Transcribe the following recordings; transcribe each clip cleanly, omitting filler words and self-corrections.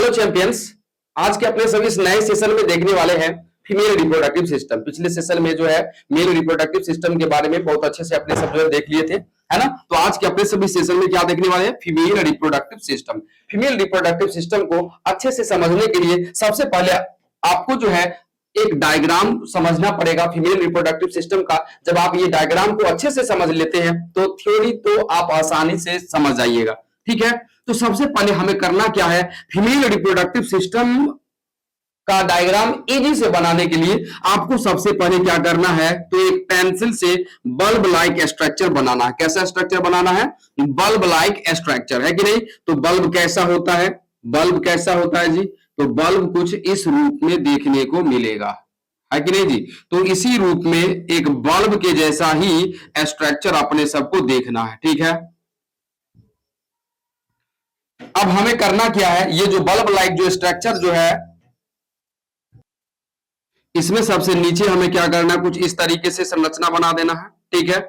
Hello champions. आज के अपने सभी इस नए सेशन में देखने वाले हैं फीमेल रिप्रोडक्टिव सिस्टम। पिछले सेशन में जो है मेल रिप्रोडक्टिव सिस्टम के बारे में बहुत अच्छे से अपने सब जो है देख लिए थे, है ना। तो आज के अपने सभी सेशन में क्या देखने वाले हैं, female reproductive system. Female reproductive system को अच्छे से समझने के लिए सबसे पहले आपको जो है एक डायग्राम समझना पड़ेगा फीमेल रिप्रोडक्टिव सिस्टम का। जब आप ये डायग्राम को अच्छे से समझ लेते हैं तो थ्योरी तो आप आसानी से समझ जाइएगा, ठीक है। तो सबसे पहले हमें करना क्या है, फीमेल रिप्रोडक्टिव सिस्टम का डायग्राम इजी से बनाने के लिए आपको सबसे पहले क्या करना है, तो एक पेंसिल से बल्ब लाइक स्ट्रक्चर बनाना है। कैसा स्ट्रक्चर बनाना है, बल्ब लाइक स्ट्रक्चर, है कि नहीं। तो बल्ब कैसा होता है, बल्ब कैसा होता है जी, तो बल्ब कुछ इस रूप में देखने को मिलेगा, है कि नहीं जी। तो इसी रूप में एक बल्ब के जैसा ही स्ट्रक्चर अपने सबको देखना है, ठीक है। अब हमें करना क्या है, ये जो बल्ब लाइक जो स्ट्रक्चर जो है इसमें सबसे नीचे हमें क्या करना है, कुछ इस तरीके से संरचना बना देना है, ठीक है।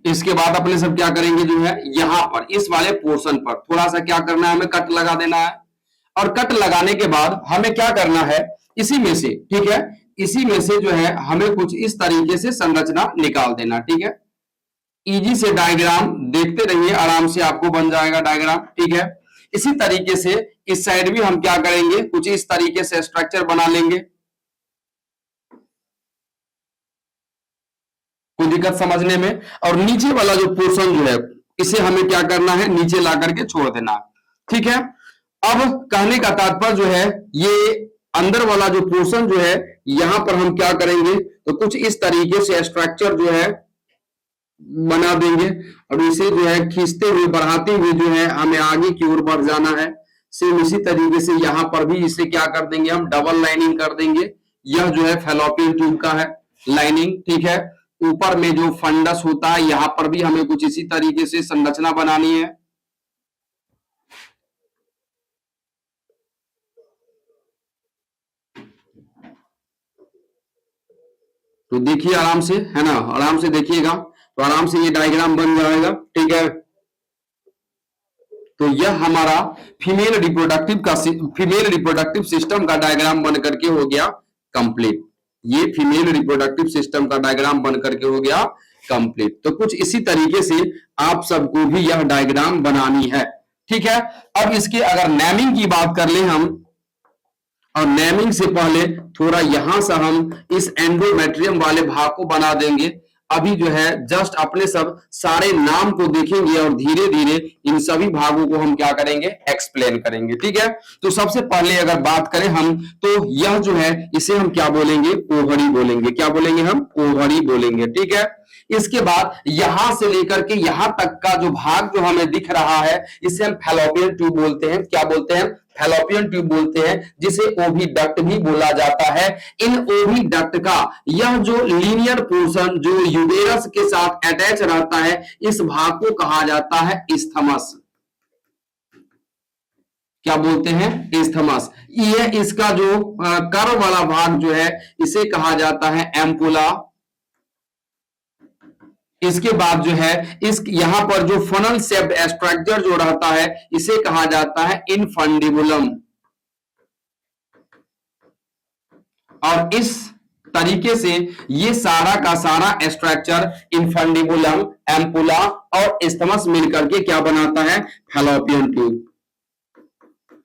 इसके बाद अपने सब क्या करेंगे, जो है यहां पर इस वाले पोर्शन पर थोड़ा सा क्या करना है, हमें कट लगा देना है। और कट लगाने के बाद हमें क्या करना है, इसी में से, ठीक है, इसी में से जो है हमें कुछ इस तरीके से संरचना निकाल देना, ठीक है। इजी से डायग्राम देखते रहिए, आराम से आपको बन जाएगा डायग्राम, ठीक है। इसी तरीके से इस साइड भी हम क्या करेंगे, कुछ इस तरीके से स्ट्रक्चर बना लेंगे। कोई दिक्कत समझने में। और नीचे वाला जो पोर्शन जो है इसे हमें क्या करना है, नीचे ला करके छोड़ देना, ठीक है। अब कहने का तात्पर्य जो है, ये अंदर वाला जो पोर्शन जो है यहां पर हम क्या करेंगे, तो कुछ इस तरीके से स्ट्रक्चर जो है बना देंगे। और इसे जो है खींचते हुए बढ़ाते हुए जो है हमें आगे की ओर बढ़ जाना है। सेम इसी तरीके से यहां पर भी इसे क्या कर देंगे, हम डबल लाइनिंग कर देंगे। यह जो है फैलोपियन ट्यूब का है लाइनिंग, ठीक है। ऊपर में जो फंडस होता है यहां पर भी हमें कुछ इसी तरीके से संरचना बनानी है। तो देखिए आराम से, है ना, आराम से देखिएगा तो आराम से ये डायग्राम बन जाएगा, ठीक है। तो यह हमारा फीमेल रिप्रोडक्टिव सिस्टम का डायग्राम बन करके हो गया कंप्लीट। ये फीमेल रिप्रोडक्टिव सिस्टम का डायग्राम बन करके हो गया कंप्लीट। तो कुछ इसी तरीके से आप सबको भी यह डायग्राम बनानी है, ठीक है। अब इसके अगर नेमिंग की बात कर ले हम, और नेमिंग से पहले थोड़ा यहां से हम इस एंडोमेट्रियम वाले भाग को बना देंगे। अभी जो है जस्ट अपने सब सारे नाम को देखेंगे और धीरे धीरे इन सभी भागों को हम क्या करेंगे, एक्सप्लेन करेंगे, ठीक है। तो सबसे पहले अगर बात करें हम, तो यह जो है इसे हम क्या बोलेंगे, ओवरी बोलेंगे। क्या बोलेंगे हम, ओवरी बोलेंगे, ठीक है। इसके बाद यहां से लेकर के यहां तक का जो भाग जो हमें दिख रहा है इसे हम फैलोपियन ट्यूब बोलते हैं। क्या बोलते हैं, फैलोपियन ट्यूब बोलते हैं, जिसे ओविडक्ट भी बोला जाता है। इन ओविडक्ट का यह जो लीनियर पोर्शन जो यूटेरस के साथ अटैच रहता है, इस भाग को कहा जाता है इस्थमस। क्या बोलते हैं, इस्थमस। यह इसका जो कर्व वाला भाग जो है इसे कहा जाता है एम्पुला। इसके बाद जो है इस यहां पर जो फनल शेप्ड स्ट्रक्चर जो रहता है इसे कहा जाता है इनफंडिबुलम। और इस तरीके से ये सारा का सारा स्ट्रक्चर इनफंडिबुलम, एम्पुला और इस्थमस मिलकर के क्या बनाता है, फैलोपियन ट्यूब।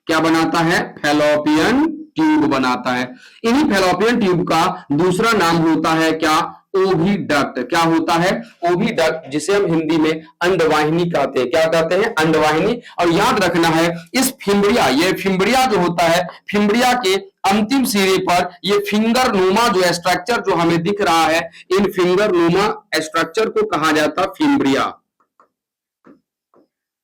क्या बनाता है, फैलोपियन ट्यूब बनाता है। इन्हीं फैलोपियन ट्यूब का दूसरा नाम होता है क्या, ओविडक्ट। क्या होता है, ओविडक्ट, जिसे हम हिंदी में अंडवाहिनी कहते हैं। क्या कहते हैं, अंडवाहिनी। और याद रखना है इस फिम्बरिया, ये फिम्बरिया जो होता है, फिम्बरिया के अंतिम सिरे पर ये फिंगर नुमा जो स्ट्रक्चर जो हमें दिख रहा है, इन फिंगर नुमा स्ट्रक्चर को कहा जाता है फिम्बरिया।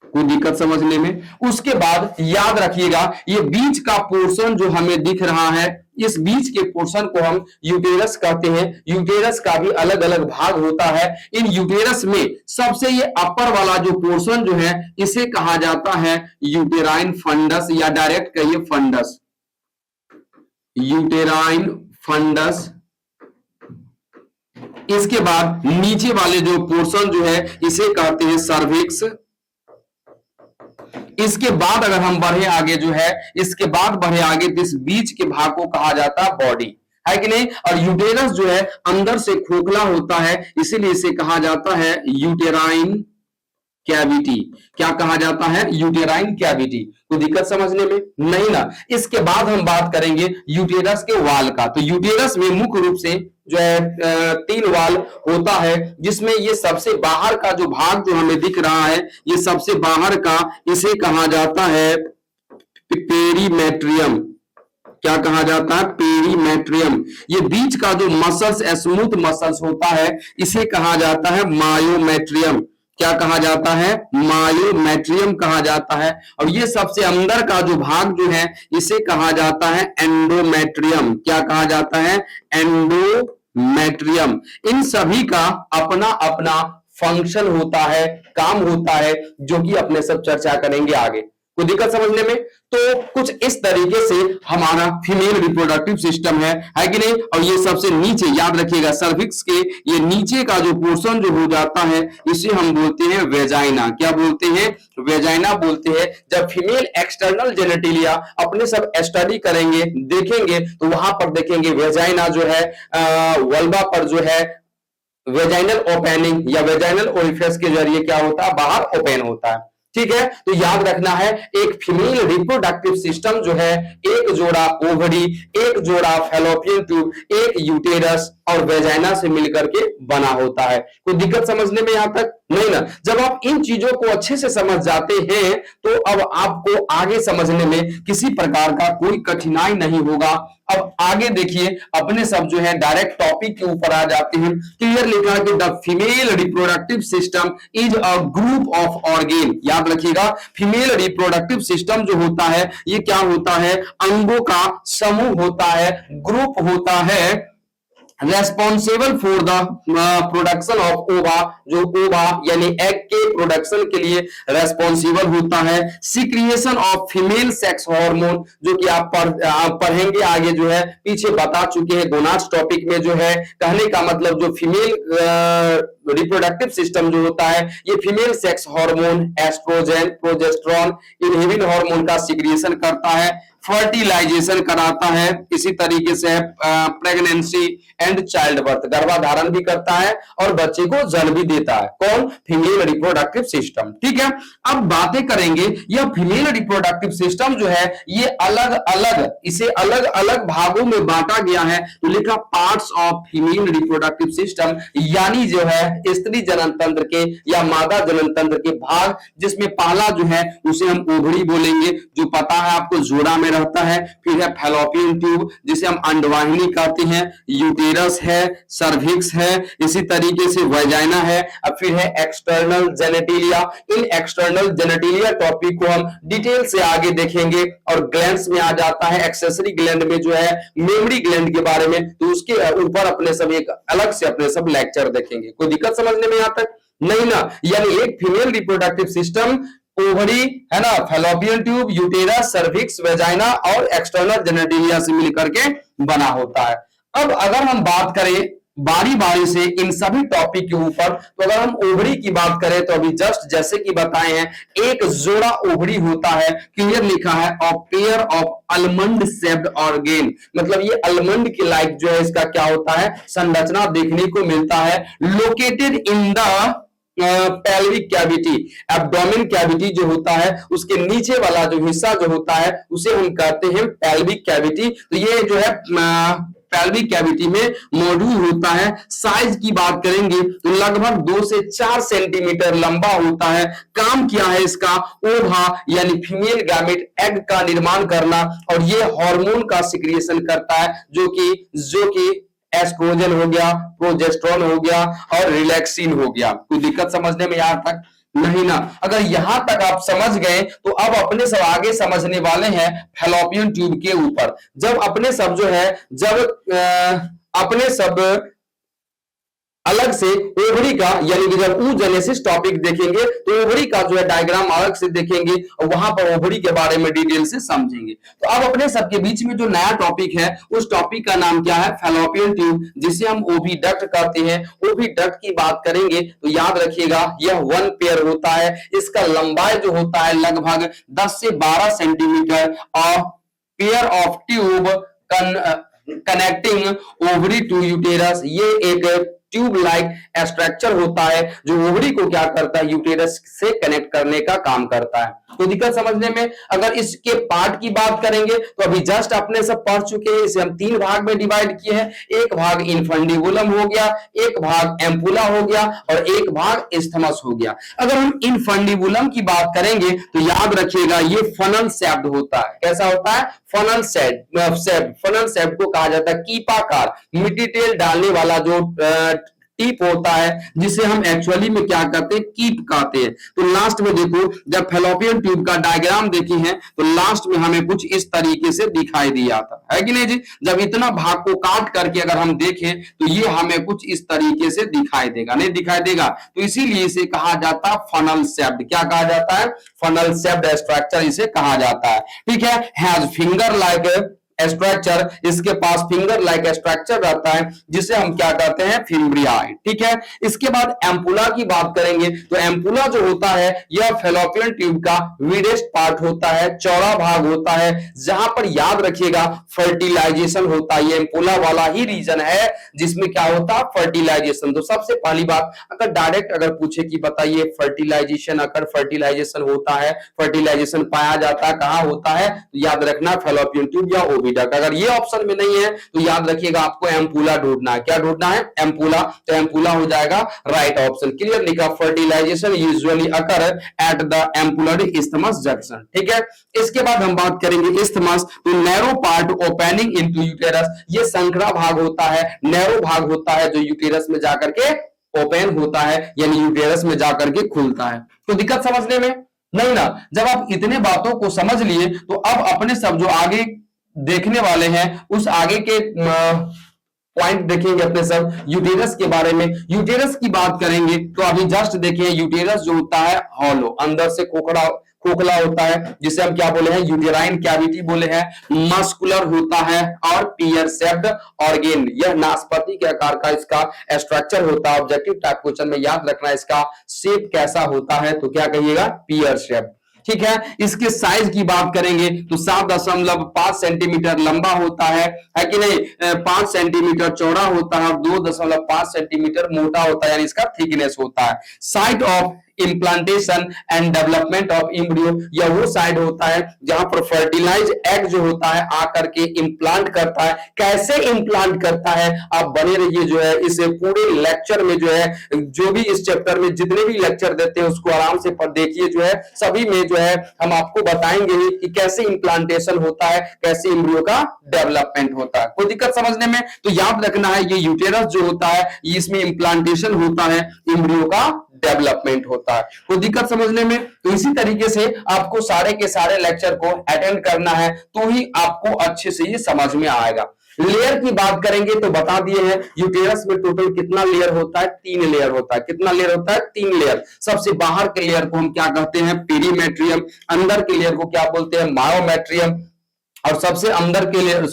कोई दिक्कत समझने में। उसके बाद याद रखिएगा ये बीच का पोर्शन जो हमें दिख रहा है, इस बीच के पोर्शन को हम यूटेरस कहते हैं। यूटेरस का भी अलग अलग भाग होता है। इन यूटेरस में सबसे ये अपर वाला जो पोर्शन जो है इसे कहा जाता है यूटेराइन फंडस, या डायरेक्ट कहिए फंडस। Uterine fundus. इसके बाद नीचे वाले जो पोर्शन जो है इसे कहते हैं सर्विक्स। इसके बाद अगर हम बढ़े आगे जो है, इसके बाद बढ़े आगे तो इस बीच के भाग को कहा जाता है बॉडी, है कि नहीं। और यूटेरस जो है अंदर से खोखला होता है, इसीलिए इसे कहा जाता है यूटेराइन कैविटी। क्या कहा जाता है? Uterine cavity. कोई दिक्कत समझने में? नहीं ना। इसके बाद हम बात करेंगे यूटेरस के वाल का। तो यूटेरस में मुख्य रूप से जो है 3 वाल होता है, जिसमें ये सबसे बाहर का जो भाग जो हमें दिख रहा है, ये सबसे बाहर का, इसे कहा जाता है पेरीमेट्रियम। क्या कहा जाता है? पेरीमेट्रियम। ये बीच का जो मसल्स, स्मूथ मसल्स होता है, इसे कहा जाता है मायोमेट्रियम। क्या कहा जाता है? मायोमेट्रियम कहा जाता है। और ये सबसे अंदर का जो भाग जो है, इसे कहा जाता है एंडोमेट्रियम। क्या कहा जाता है? एंडोमेट्रियम। इन सभी का अपना अपना फंक्शन होता है, काम होता है, जो कि अपने सब चर्चा करेंगे आगे। कोई दिक्कत समझने में? तो कुछ इस तरीके से हमारा फीमेल रिप्रोडक्टिव सिस्टम है कि नहीं। और ये सबसे नीचे याद रखिएगा, सर्विक्स के ये नीचे का जो पोर्शन जो हो जाता है, इसे हम बोलते हैं वेजाइना। क्या बोलते हैं? वेजाइना बोलते हैं। जब फीमेल एक्सटर्नल जेनेटिलिया अपने सब स्टडी करेंगे, देखेंगे, तो वहां पर देखेंगे वेजाइना जो है वल्वा पर जो है वेजाइनल ओपनिंग या वेजाइनल ओरिफिस के जरिए क्या होता है? बाहर ओपन होता है। ठीक है, तो याद रखना है, एक फीमेल रिप्रोडक्टिव सिस्टम जो है, एक जोड़ा ओवरी, एक जोड़ा फैलोपियन ट्यूब, एक यूटेरस और वेजाइना से मिलकर के बना होता है। कोई दिक्कत समझने में यहां तक? नहीं ना। जब आप इन चीजों को अच्छे से समझ जाते हैं, तो अब आपको आगे समझने में किसी प्रकार का कोई कठिनाई नहीं होगा। अब आगे देखिए, अपने सब जो है डायरेक्ट टॉपिक के ऊपर आ जाते हैं। क्लियर लिखा कि the female reproductive system is a group of organ. याद रखिएगा, फीमेल रिप्रोडक्टिव सिस्टम जो होता है, ये क्या होता है? अंगों का समूह होता है, ग्रुप होता है, responsible for the production of ओवा। जो ओवा यानी एग के प्रोडक्शन के लिए रेस्पॉन्सिबल होता है। Secretion of female sex hormone, जो कि आप पढ़ेंगे आगे, जो है पीछे बता चुके हैं गोनाड्स टॉपिक में। जो है कहने का मतलब, जो फीमेल रिप्रोडक्टिव सिस्टम जो होता है, ये female sex hormone, oestrogen, progesterone, inhibin hormone का सिक्रिएशन करता है, फर्टिलाइजेशन कराता है, इसी तरीके से प्रेगनेंसी एंड चाइल्ड बर्थ, गर्भाधारण भी करता है और बच्चे को जन्म भी देता है। कौन? Female reproductive system. ठीक है, अब बातें करेंगे, यह फीमेल रिप्रोडक्टिव सिस्टम जो है, ये अलग अलग, इसे अलग अलग भागों में बांटा गया है। तो लिखा parts of female reproductive system, यानी जो है स्त्री जनन तंत्र के या मादा जनन तंत्र के भाग, जिसमें पहला जो है उसे हम ओवरी बोलेंगे, जो पता है आपको जोड़ा में रहता है। फिर है फैलोपियन ट्यूब, जिसे हम अंडवाहिनी कहते हैं, यूटेरस है, सर्विक्स है, इसी तरीके से वेजाइना है। अब फिर है एक्सटर्नल जेनेटिलिया। इन एक्सटर्नल जेनेटिलिया टॉपिक को हम डिटेल से आगे देखेंगे। और ग्लैंड्स में आ जाता है, एक्सेसरी ग्लैंड में जो है मेमरी ग्लैंड के बारे में, तो उसके ऊपर अपने सब एक अलग से अपने सब लेक्चर देखेंगे। कोई दिक्कत समझने में यहां तक? नहीं ना। यानी एक फीमेल रिप्रोडक्टिव सिस्टम ओवरी है ना, fallopian tube, uterus, cervix, vagina और एक्सटर्नल जेनेटिलिया से मिलकर के बना होता है। अब अगर हम बात करें बारी बारी से इन सभी टॉपिक के ऊपर, तो अगर हम ओवरी की बात करें, तो अभी जस्ट जैसे कि बताए हैं, एक जोड़ा ओवरी होता है। क्लियर लिखा है, of pair of almond shaped organ, मतलब ये अलमंड के लाइक जो है, इसका क्या होता है? संरचना देखने को मिलता है। Located in the pelvic cavity, abdomen cavity जो होता है, उसके नीचे वाला जो हिस्सा जो होता है, उसे हम कहते हैं पेल्विक कैविटी। तो ये जो है पेल्विक कैविटी में मौजूद होता है। साइज की बात करेंगे तो लगभग 2 से 4 सेंटीमीटर लंबा होता है। काम क्या है इसका? ओवा यानी फीमेल गैमेट एग का निर्माण करना, और ये हार्मोन का सिक्रिएशन करता है, जो कि एस्ट्रोजन हो गया, प्रोजेस्टेरॉन हो गया और रिलैक्सिन हो गया। कोई दिक्कत समझने में यहां तक? नहीं ना। अगर यहां तक आप समझ गए, तो अब अपने सब आगे समझने वाले हैं फैलोपियन ट्यूब के ऊपर। जब अपने सब जो है, जब अपने सब अलग से ओवरी का, यानी कि जब oogenesis टॉपिक देखेंगे तो ओवरी का जो है डायग्राम अलग से देखेंगे और वहां पर ओवरी के बारे में डिटेल से समझेंगे। तो अब अपने सबके बीच में जो नया टॉपिक है उस टॉपिक का नाम क्या है, फैलोपियन ट्यूब, जिसे हम ओविडक्ट कहते हैं। ओविडक्ट की बात करेंगे तो याद रखिएगा यह वन पेयर होता है। इसका लंबाई जो होता है लगभग 10 से 12 सेंटीमीटर और pair of tube connecting ovary to uterus, ये एक ट्यूब लाइक स्ट्रक्चर होता है जो ओवरी को क्या करता है, यूटेरस से कनेक्ट करने का काम करता है। तो दिक्कत समझने में, अगर इसके पार्ट की बात करेंगे तो अभी जस्ट अपने सब पढ़ चुके हैं, इसे हम 3 भाग में डिवाइड किए हैं। एक भाग इनफंडिबुलम हो गया, एक भाग एम्पुला हो गया और एक भाग इस्थमस हो गया। अगर हम इनफंडिबुलम की बात करेंगे तो याद रखिएगा ये फनल शेप्ड होता है। कैसा होता है, फनल शेप। फनल शेप को कहा जाता है कीपाकार, मिट्टी तेल डालने वाला जो टीप होता है, जिसे हम एक्चुअली में क्या कहते हैं, कीप कहते हैं। तो लास्ट में देखो, जब फैलोपियन ट्यूब का डायग्राम देखे हैं तो लास्ट में हमें कुछ इस तरीके से दिखाई दिया था, है कि नहीं जी। जब इतना भाग को काट करके अगर हम देखें तो ये हमें कुछ इस तरीके से दिखाई देगा, नहीं दिखाई देगा। तो इसीलिए इसे कहा जाता है फनल शेप्ड। क्या कहा जाता है, फनल शेप्ड स्ट्रक्चर इसे कहा जाता है। ठीक है, हैज फिंगर लाइक स्ट्रक्चर, इसके पास फिंगर लाइक स्ट्रक्चर रहता है जिसे हम क्या कहते हैं, फिम्ब्रिया। ठीक है, इसके बाद एम्पुला की बात करेंगे तो एम्पुला जो होता है यह फैलोपियन ट्यूब का विडेस्ट पार्ट होता है, चौड़ा भाग होता है, जहां पर याद रखिएगा फर्टिलाइजेशन होता है। ये एम्पुला वाला ही रीजन है जिसमें क्या होता है, फर्टिलाइजेशन। तो सबसे पहली बात, अगर डायरेक्ट अगर पूछे कि बताइए फर्टिलाइजेशन, अगर फर्टिलाइजेशन होता है, फर्टिलाइजेशन पाया जाता है, कहां होता है, तो याद रखना फैलोपियन ट्यूब या ओविडक्ट। अगर ये ऑप्शन में नहीं है तो याद रखिएगा आपको एम्पुला ढूंढना है। क्या ढूंढना है, एम्पुला। तो एम्पुला हो जाएगा राइट ऑप्शन। क्लियर लिखा, fertilisation usually occur at the ampullary isthmus junction. ठीक है, इसके बाद हम बात करेंगे इस्थमस। तो narrow part opening into uterus, ये संकरा भाग होता है, नैरो भाग होता है जो यूटेरस में जाकर के ओपन होता है, यानी यूटेरस में जाकर के खुलता है। तो दिक्कत समझने में नहीं ना। जब आप इतने बातों को समझ लिए तो अब अपने सब जो आगे देखने वाले हैं उस आगे के पॉइंट देखेंगे अपने सब यूटेरस के बारे में। यूटेरस की बात करेंगे तो अभी जस्ट देखिए, यूटेरस जो होता है हॉलो, अंदर से खोखला होता है, जिसे हम क्या बोले हैं, यूटेराइन कैविटी बोले हैं। मस्कुलर होता है और पियर शेप्ड ऑर्गेन, यह नाशपाती के आकार का इसका स्ट्रक्चर होता है। ऑब्जेक्टिव टाइप क्वेश्चन में याद रखना इसका शेप कैसा होता है, तो क्या कहिएगा, पियर शेप। ठीक है, इसके साइज की बात करेंगे तो 7.5 सेंटीमीटर लंबा होता है कि नहीं, 5 सेंटीमीटर चौड़ा होता है और 2.5 सेंटीमीटर मोटा होता है, यानी इसका थिकनेस होता है। Site of implantation and development of embryo, यह वो साइड होता है जहां पर फर्टिलाइज एग जो होता है आकर के इम्प्लांट करता है। कैसे इम्प्लांट करता है, आप बने रहिए जो है इस पूरे लेक्चर में, जो है जो भी इस चैप्टर में जितने भी लेक्चर देते हैं उसको आराम से पढ़ देखिए, जो है सभी में जो है हम आपको बताएंगे कि कैसे इम्प्लांटेशन होता है, कैसे एम्ब्रियो का डेवलपमेंट होता है। कोई दिक्कत समझने में, तो याद रखना है ये यूटेरस जो होता है इसमें इम्प्लांटेशन होता है, एम्ब्रियो का डेवलपमेंट होता है। कोई दिक्कत समझने में, तो इसी तरीके से आपको सारे के सारे लेक्चर को अटेंड करना है तो ही आपको अच्छे से ये समझ में आएगा। लेयर की बात करेंगे तो बता दिए हैं यूटेरस में टोटल कितना लेयर होता है, 3 लेयर होता है। कितना लेयर होता है, 3 लेयर। सबसे बाहर के लेयर को हम क्या कहते हैं, पेरीमेट्रियम। अंदर के लेयर को क्या बोलते हैं, मायोमेट्रियम। और सबसे अंदर के लेयर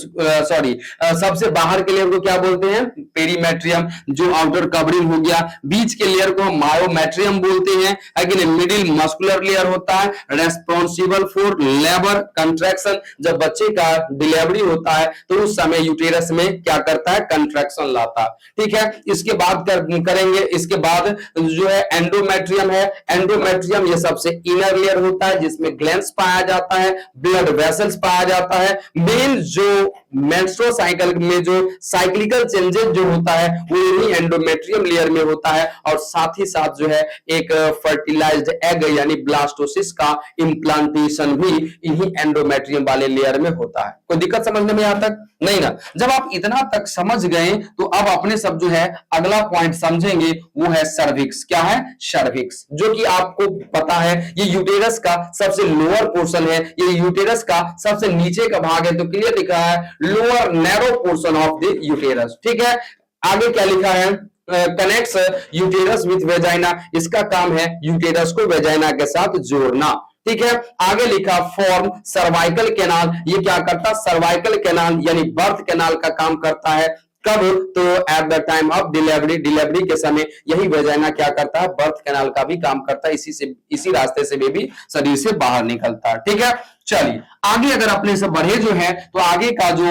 सबसे बाहर के लेयर को क्या बोलते हैं, पेरीमेट्रियम, जो आउटर कवरिंग हो गया। बीच के लेयर को हम मायोमेट्रियम बोलते हैं, है कि नहीं। मिडिल मस्कुलर लेयर होता है, रेस्पॉन्सिबल फॉर लेबर कंट्रैक्शन। जब बच्चे का डिलीवरी होता है तो उस समय यूटेरस में क्या करता है, कंट्रैक्शन लाता है। ठीक है, इसके बाद करेंगे, इसके बाद जो है एंडोमेट्रियम है। एंडोमेट्रियम ये सबसे इनर लेयर होता है जिसमें ग्लैंड्स पाया जाता है, ब्लड वेसल्स पाया जाता है। मेन जो मेंस्ट्रुअल साइकिल में जो साइक्लिकल चेंजेस जो होता है वो यही एंडोमेट्रियम लेयर में होता है। और साथ ही साथ जो है एक फर्टिलाइज्ड एग यानी ब्लास्टोसिस का इम्प्लांटेशन भी इन्हीं एंडोमेट्रियम वाले लेयर में होता है। कोई दिक्कत समझने में यहां तक नहीं ना। जब आप इतना तक समझ गए तो अब अपने सब जो है अगला पॉइंट समझेंगे, वो है सर्विक्स। क्या है, सर्विक्स, जो कि आपको पता है ये यूटेरस का सबसे लोअर पोर्शन है, ये यूटेरस का सबसे नीचे का भाग है। तो क्लियर लिखा है lower narrow portion of the uterus. ठीक है, आगे क्या लिखा है, कनेक्ट्स यूटेरस विथ वेजाइना, इसका काम है यूटेरस को वेजाइना के साथ जोड़ना। ठीक है, आगे लिखा फॉर्म सर्वाइकल कैनाल, ये क्या करता है, सर्वाइकल कैनाल यानी बर्थ कैनाल का काम करता है। कब, तो at the time of delivery, delivery के समय यही वेजाइना क्या करता है, बर्थ कैनाल का भी काम करता है, इसी रास्ते से बेबी शरीर से बाहर निकलता है। ठीक है, चलिए आगे अगर अपने से बढ़े जो है, तो आगे का जो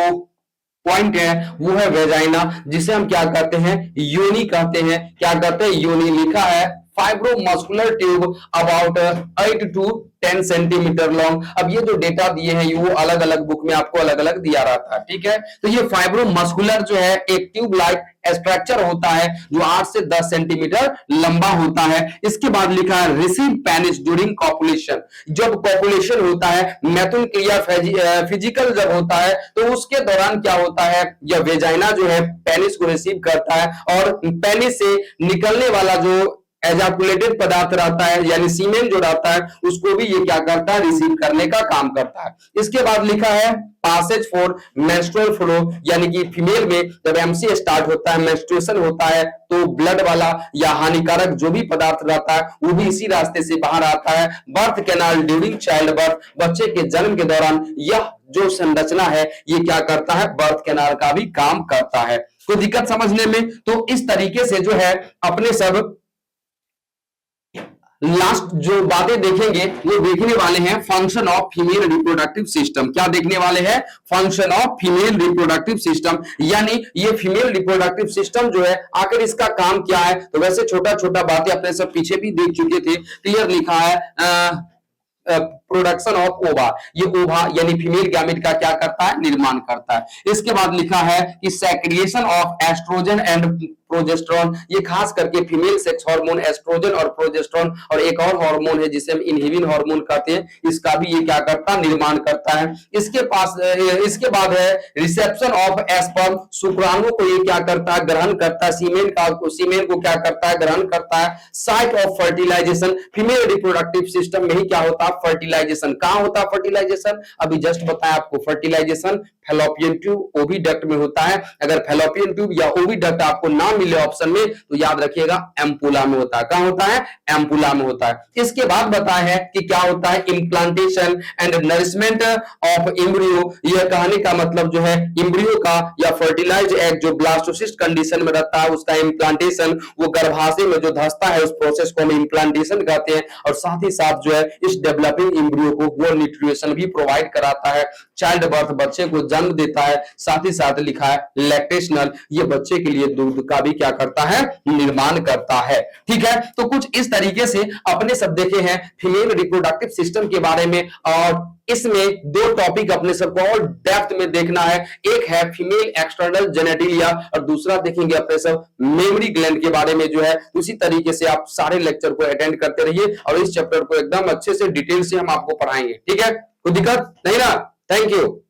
पॉइंट है वो है वेजाइना, जिसे हम क्या कहते हैं, योनि कहते हैं। क्या कहते हैं, योनि। लिखा है fibromuscular tube about 8 to 10 centimetre long. अब ये जो डेटा दिए हैं ये वो अलग अलग बुक में आपको अलग अलग दिया रहता है। ठीक है, तो ये फाइब्रोमस्कुलर जो है एक ट्यूब लाइक स्ट्रक्चर होता है जो 8 से 10 सेंटीमीटर लंबा होता है। इसके बाद लिखा है रिसीव पेनिस ड्यूरिंग कॉपुलेशन। जब कॉपुलेशन होता है, मैथुन क्रिया फिजिकल जब होता है, तो उसके दौरान क्या होता है, यह वेजाइना जो है पेनिस को रिसीव करता है और पेनिस से निकलने वाला जो एजाकुलेटेड पदार्थ रहता है यानी सीमेन जो रहता है उसको भी ये क्या करता है, रिसीव करने का काम करता है। इसके बाद लिखा है पासेज फॉर मेंस्ट्रुअल फ्लो, यानी कि फीमेल में जब एमसी स्टार्ट होता है, मेंस्ट्रुएशन होता है, तो ब्लड वाला या हानिकारक जो भी पदार्थ रहता है वो भी इसी रास्ते से बाहर आता है। Birth canal during child birth, बच्चे के जन्म के दौरान यह जो संरचना है ये क्या करता है, बर्थ कैनाल का भी काम करता है। कोई दिक्कत समझने में? तो इस तरीके से जो है अपने सब लास्ट जो बातें देखेंगे वो देखने वाले हैं function of female reproductive system. क्या देखने वाले हैं, function of female reproductive system, यानी ये फीमेल रिप्रोडक्टिव सिस्टम जो है आखिर इसका काम क्या है। तो वैसे छोटा छोटा बातें अपने सब पीछे भी देख चुके थे। क्लियर लिखा है प्रोडक्शन ऑफ ओवा, ये ओवा यानी फीमेल गैमेट का क्या करता है, निर्माण करता है। इसके बाद लिखा है कि सेक्रिएशन ऑफ एस्ट्रोजन एंड प्रोजेस्टेरोन, ये खास करके फीमेल सेक्स हार्मोन एस्ट्रोजन और प्रोजेस्टेरोन और एक और हार्मोन है जिसे हम इनहिबिन हार्मोन कहते हैं, इसका भी ये क्या करता है, निर्माण करता है। इसके बाद है रिसेप्शन ऑफ एस्पर्म, शुक्राणु को ये क्या करता है, ग्रहण करता है, सीमेन को क्या करता है, ग्रहण करता है। Site of fertilisation, female reproductive system में ही क्या होता है, फर्टिलाइजेशन। कहां होता है फर्टिलाइजेशन, अभी जस्ट बताया आपको, फर्टिलाइजेशन फैलोपियन ट्यूब ओविडक्ट में होता है। अगर फैलोपियन ट्यूब या ओविडक्ट आपको ना मिले ऑप्शन में तो याद रखिएगा एम्पुला में होता है। कहां होता है, एम्पुला में होता है। इसके बाद बताया है कि क्या होता है, implantation and nourishment of embryo. यह कहने का मतलब जो है एम्ब्रियो का या फर्टिलाइज एग जो ब्लास्टोसिस्ट कंडीशन में रहता है उसका इम्प्लांटेशन, वो गर्भाशय में जो धंसता है उस प्रोसेस को हम इम्प्लांटेशन कहते हैं। और साथ ही साथ जो है इस डेवलपिंग एम्ब्रियो को वो न्यूट्रिशन भी प्रोवाइड कराता है। चाइल्ड बर्थ, बच्चे को जन्म देता है। साथ ही साथ लिखा है लैक्टेशनल, ये बच्चे के लिए दूध का भी क्या करता है, निर्माण करता है। ठीक है, तो कुछ इस तरीके से अपने सब देखे हैं फीमेल रिप्रोडक्टिव सिस्टम के बारे में। और इसमें दो टॉपिक अपने सबको और डेप्थ में देखना है, एक है फीमेल एक्सटर्नल जेनेटिलिया और दूसरा देखेंगे अपने सब मेमोरी ग्लैंड के बारे में जो है। उसी तरीके से आप सारे लेक्चर को अटेंड करते रहिए और इस चैप्टर को एकदम अच्छे से डिटेल से हम आपको पढ़ाएंगे। ठीक है, कोई दिक्कत नहीं ना? Thank you.